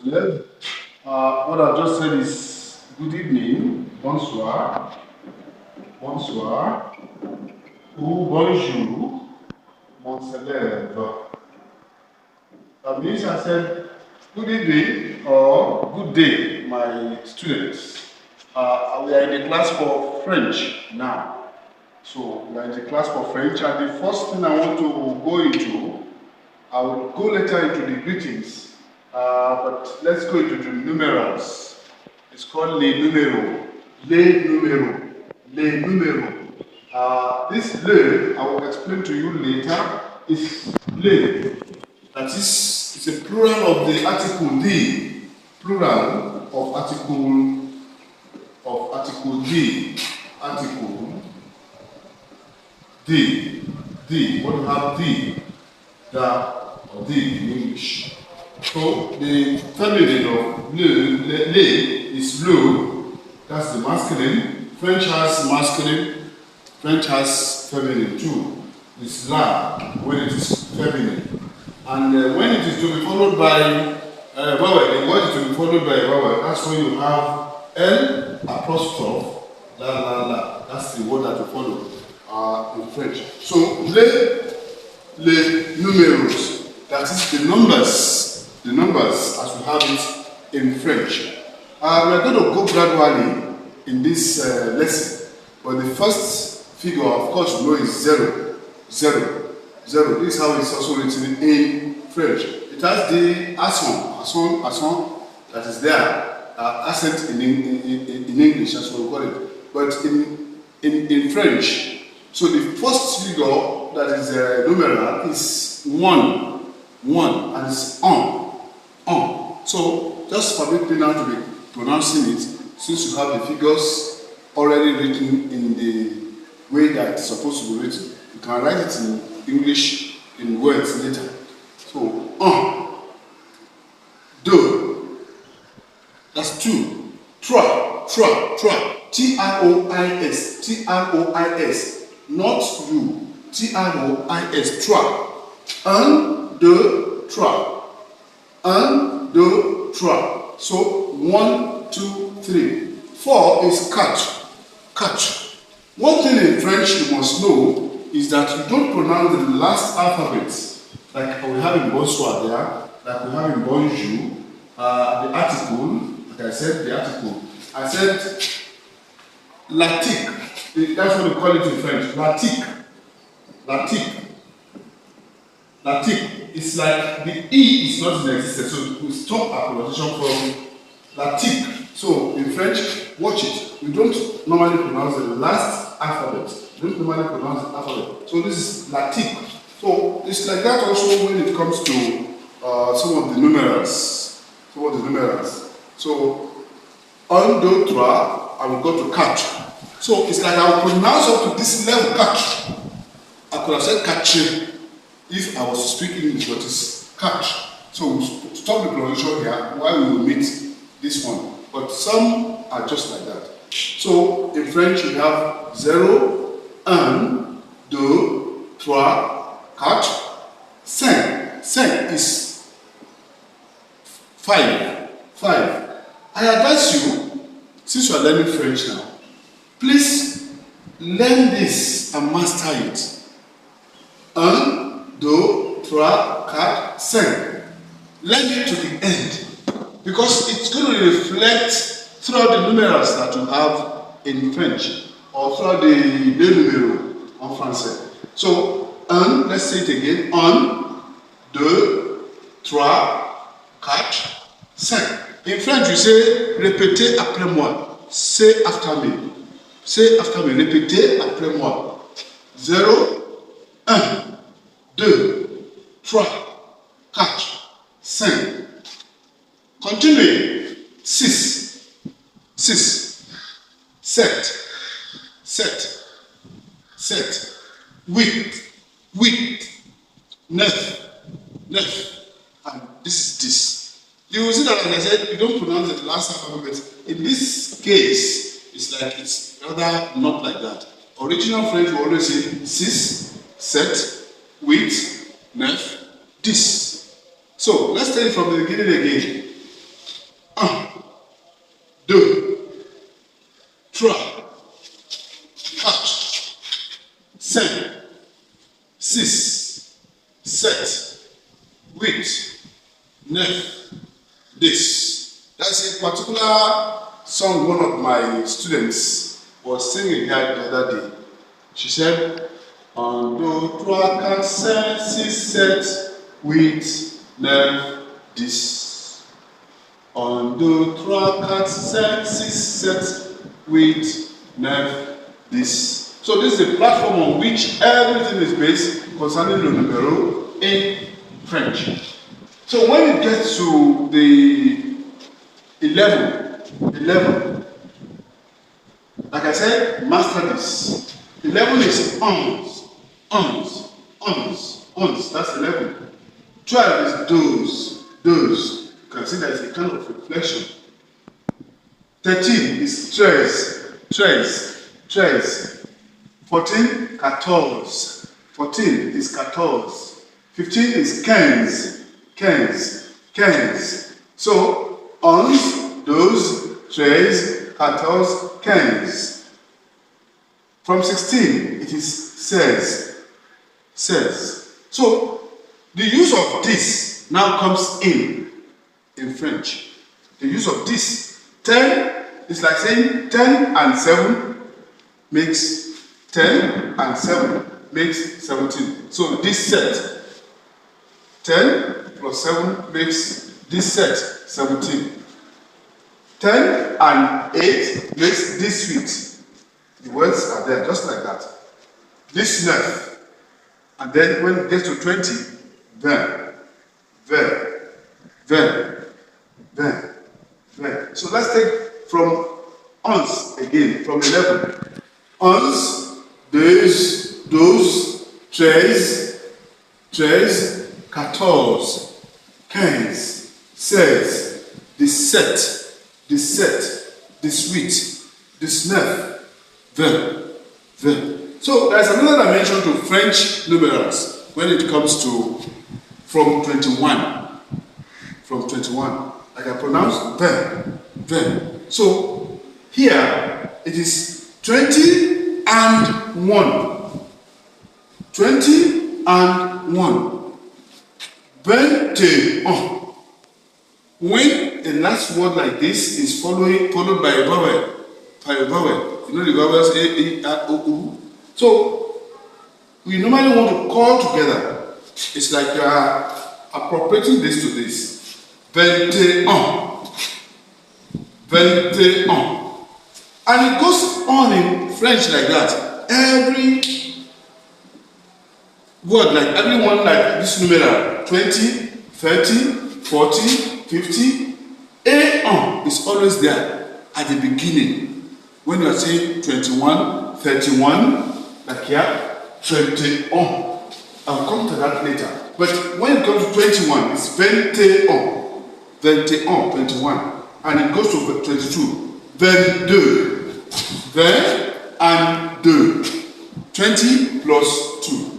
What I've just said is good evening, bonsoir, bonsoir, ou bonjour, mon célèbre. That means I said good evening or good day, my students. We are in the class for French now. So we are in the class for French, and the first thing I want to go into, I will go later into the greetings. But let's go into the numerals. It's called les numéros. Les numéros. Les numéros. This le, I will explain to you later, is le. That is, it's a plural of the article the. Plural of article the. Article the. The. What do you have the or the in English. So the feminine of le is le, that's the masculine. French has masculine, French has feminine too. It's la when it is feminine. And when it is to be followed by vowel, the word is to be followed by vowel, that's when you have L apostrophe, la. That's the word that you follow in French. So les numéros, that is the numbers as we have it in French. We are going to go gradually in this lesson, but the first figure, of course, you know is 0. This is how it's also written in French. It has the accent that is there, accent in English, that's what we call it. But in French, so the first figure that is numeral is 1, and it's on. So just permit me now to be pronouncing it, since you have the figures already written in the way that it's supposed to be written. You can write it in English in words later. So 2, that's 2. Trois, T-R-O-I-S, not you. T-R-O-I-S, trois. 1, 2, 3. 1, 2, 3. So 1, 2, 3. 4 is catch. One thing in French you must know is that you don't pronounce the last alphabet, like we have in bonsoir there, like we have in bonjour. The article, like I said, the article. I said latique. That's what we call it in French. Latique. It's like the E is not in existence, so we stop our pronunciation from latique. So in French, watch it. We don't normally pronounce the last alphabet. We don't normally pronounce the alphabet. So this is latique. So it's like that also when it comes to some of the numerals. So 1, 2, 3, I will go to catch. So it's like I will pronounce up to this level, catch. I could have said catch if I was to speak English, but it's catch. So we'll stop the pronunciation here while we will meet this one. But some are just like that. So in French we have 0, 1, 2, 3, 4, 5. 5 is 5. I advise you, since you are learning French now, please learn this and master it. 1, 2, 3, 4, 5. Learn it to the end, because it's going to reflect throughout the numerals that you have in French or throughout the numéros en français. So 1, let's say it again. 1, 2, 3, 4, 5. In French, you say répétez après moi. Say after me. Say after me. Répétez après moi. 0, 1, 2, 3, 4, 5. Continue. 6, 7, 8, 9, and this is this. You will see that, like I said, you don't pronounce the last alphabet. In this case, it's like it's rather not like that. Original French will always say 6, 7, 8, 9, 10. So let's take it from the beginning again. 7, 8, 9, 10. That's a particular song one of my students was singing here the other day. She said, "Un, deux, trois, quatre, cinq, six, 7, 8, 9, 10. Un, deux, trois, quatre, cinq, six, 7, 8, 9, 10. So this is a platform on which everything is based concerning le numéro in French. So when you get to the 11, like I said, master this. 11 is ons. That's 11. 12 is those. You can see that it's a kind of reflection. 13 is tres. 14, 14. 14 is 14. 15 is 15. So, ons, dos, tres, 14, 15. From 16, it is says. So, the use of this now comes in French. The use of this. 10 is like saying 10 and 7 makes 10 and 7 makes 17. So this set, 10 plus 7 makes this set 17. 10 and 8 makes this suite. The words are there just like that. This 9. And then when it gets to 20, then. So let's take from ons again, from 11. Ons, dos, tres, 14, 15, 16, 17, 18, 19, 20. So there's another dimension to French numerals when it comes to from 21. I can pronounce 20. So here it is 20 and 1. 20 and 1. 21. When the last word like this is followed by a vowel. You know the vowels A, E, I, O, U. So we normally want to call together. It's like you are appropriating this to this. 21. And it goes on in French like that. Every word, like everyone, like this numeral 20, 30, 40, 50. A is always there at the beginning. When you are saying 21, 31, like here, 21. I'll come to that later. But when it comes to 21, it's 21. 21. And it goes to 22. 22. 22. 20 plus 2.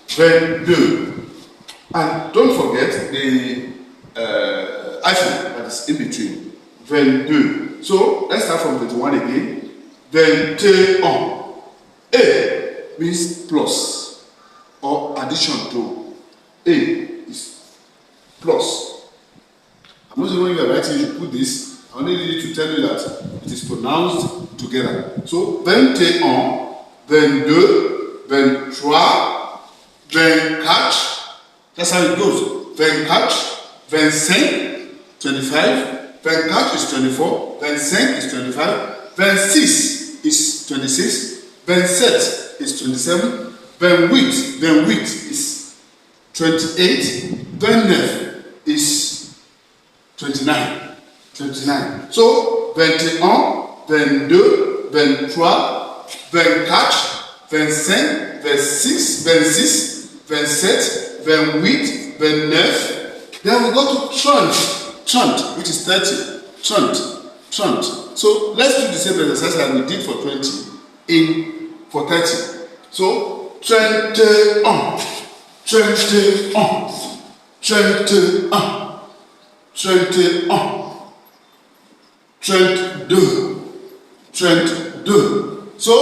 22. And don't forget the hyphen that is in between. 22. So let's start from 21 again. 21. A means plus or addition to. A is plus. I'm not saying when you are writing you should put this. I only need to tell you that it is pronounced together. So 21, 22, 23, 24. That's how it goes. 24, 25, 25. 24 is 24. 25 is 25. 26 is 26. 27 is 27. 28 is 28. 29 is 29. So 21, 22, 23, 24, 25, 26, 27, 28, 29. Then we go to 30, which is 30. 30. So let's do the same exercise as we did for 20 for 30. So 21, 21, 21, 21, 22, 22. So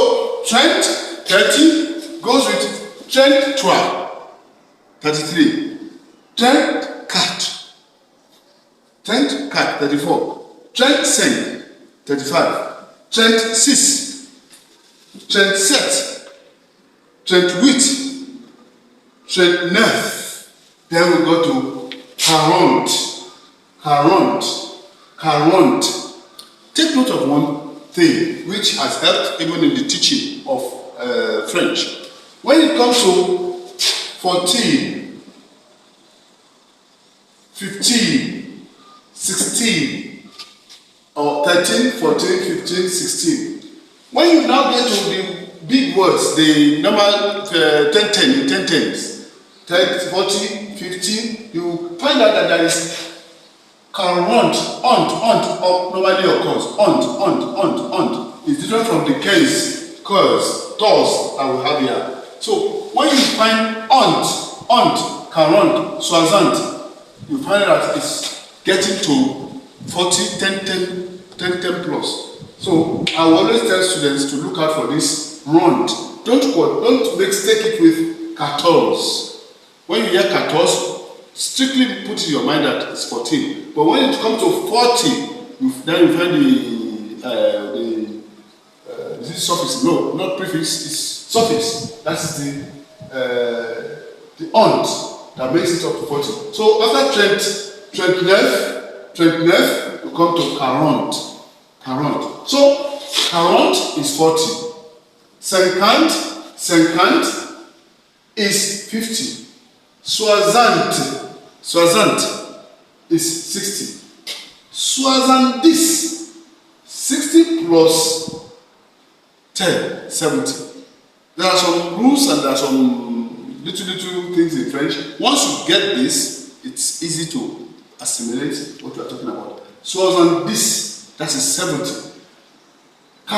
30 goes with 23. 33. 34. 35. 36. 37. 38. 39. Then we go to 40. Take note of one thing which has helped even in the teaching of French. When it comes to 14, 15, 16, or 13, 14, 15, 16, when you now get to the big words, the normal 10, 10s, 30, 40, 50, you find out that there is current, or normally occurs. It's different from the case, curse, toss that we have here. So when you find current, soixante, you find that it's getting to 40, 10 plus. So I always tell students to look out for this rond. Don't mistake it with 14. When you hear 14, strictly put in your mind that it's 14. But when it comes to 40, then you find is it suffix? No, not prefix, it's suffix. That's the aunt that makes it up to 40. So after 39, you come to 40. So 40 is 40. 50 is 50. Soixante is 60. Soixante-dix, 60 plus 10, 70. There are some rules and there are some little things in French. Once you get this, it's easy to assimilate what we are talking about. Soixante-dix, that is 70. 80,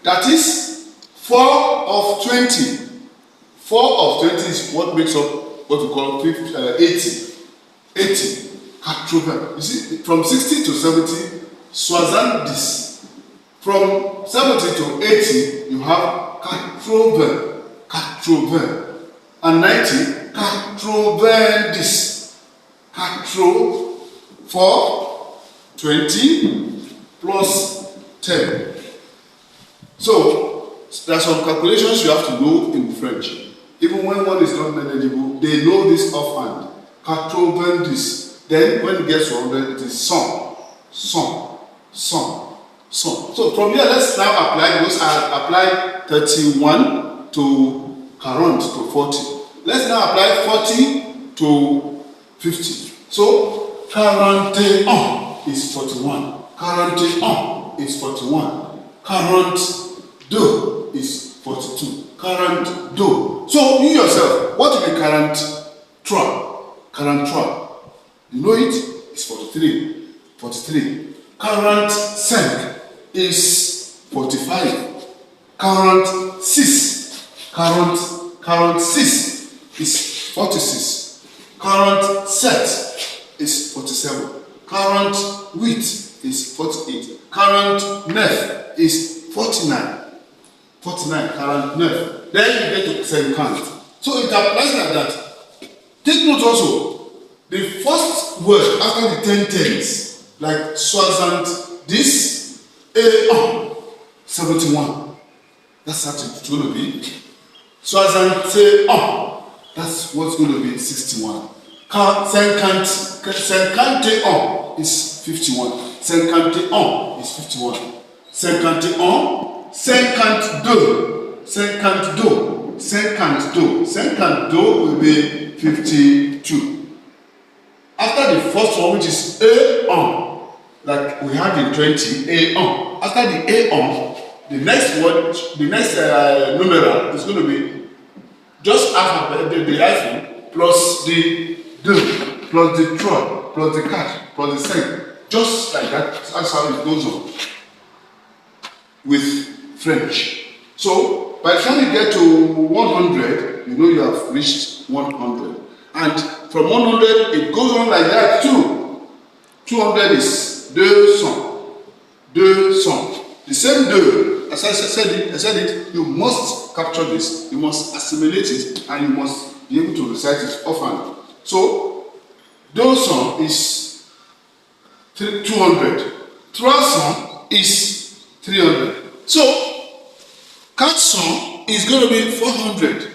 that is 4 of 20. 4 of 20 is what makes up what we call 80. 80. 80. You see, from 60 to 70, soixante-dix. From 70 to 80, you have 80. And 90, 90. 4, 20 plus 10. So, there are some calculations you have to know in French. Even when one is not manageable, they know this offhand. 90. Then when it gets to 100, it is son. So from here, let's now apply, because I applied 31 to 40 to 40. Let's now apply 40 to 50. So 41 is 41. 41 is 41. 42 is 42. 42. So you yourself, what is the 43? You know it? It's 43. 43. 45 is 45. 46. 46 is 46. 47 is 47. 48 is 48. 49 is 49. 49. Then you get to 50. So it applies like that. Take note also. The first word after the 10 tens, like soixante, this, 71. That's how it's going to be. Soixante, that's what's going to be 61. 51 is 51. 51 is 51. 51, 52 will be 52. After the first one, which is like we had in 20, after the the next word, the next numeral is going to be just after the hyphen plus the plus the tron plus the cat plus the sen. Just like that. That's how it goes on with French. So by the time you get to 100, you know you have reached 100. And from 100, it goes on like that too. 200 is 200. The same 2 as I said it, you must capture this, you must assimilate it, and you must be able to recite it often. So, do song is 200. Trois song is 300. So, quatre song is going to be 400.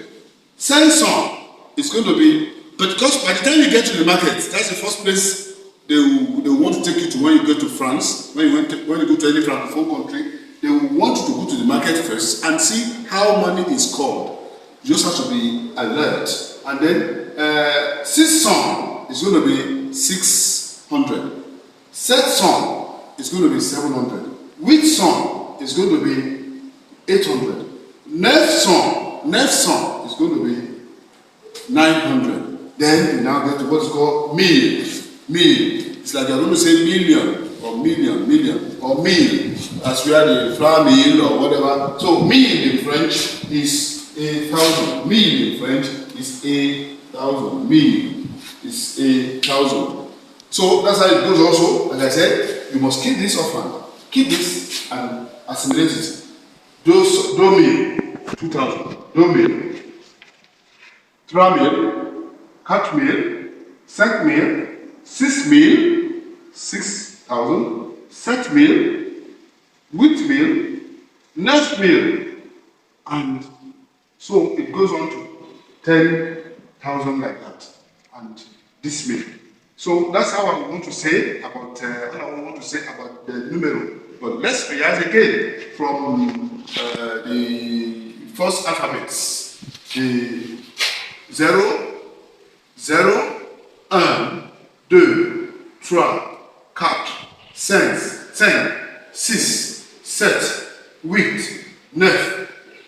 Cinq song is going to be, because by the time you get to the market, that's the first place they want to take you to when you go to France, when you go to any Francophone country. They will want you to go to the market first and see how money is called. You just have to be alert. And then six song is going to be 600. Sept song is going to be 700. Huit song is going to be 800. Neuf song is going to be 900. Then you now get to what is called mille. Mille. It's like you're going to say million or million or mille, as we are the flour mill or whatever. So mille in French is 1,000. Mille in French is 1,000. Mille is 1,000. So that's how it goes also. As I said, you must keep this often. Keep this and assimilate it. Do mille, 2,000. Do mille. Trois mille. Quatre mille. Cinq mille. 6,000, 6,000, 7,000, 8,000, 9,000, and so it goes on to 10,000 like that, and this mil. So that's how I want to say about the numero. But let's rehearse again from the first alphabets. The 0, 0, 1. 2, 3, 4, 5, 6, 7, 8, 9,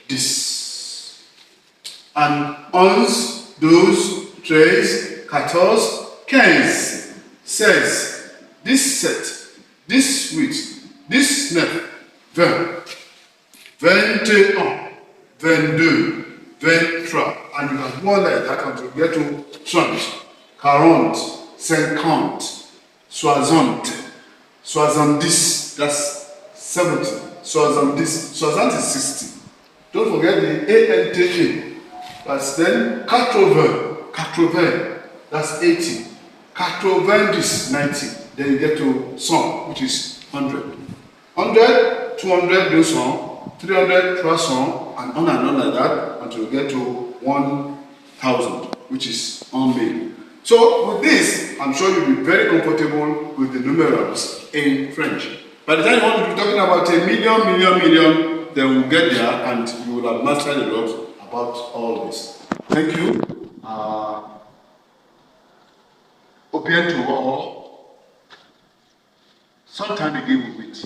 10. And 11, 12, 13, 14, 15, 16, 17, 18, 19, 20, 21, 22, 23. And you can go on like that until you get to 30, 40, 50, 60, 70, that's 70, 70, 60 is 60. Don't forget the ANTA, that's then 80, that's 80, 90 is 90, then you get to 100, which is 100. 100, 200, 200, 300, 300, and on like that until you get to 1,000, which is 1 million. So with this, I'm sure you'll be very comfortable with the numerals in French. By the time you want to be talking about a million, then we'll get there and you will have mastered a lot about all this. Thank you. Open to all. Sometime again we'll meet.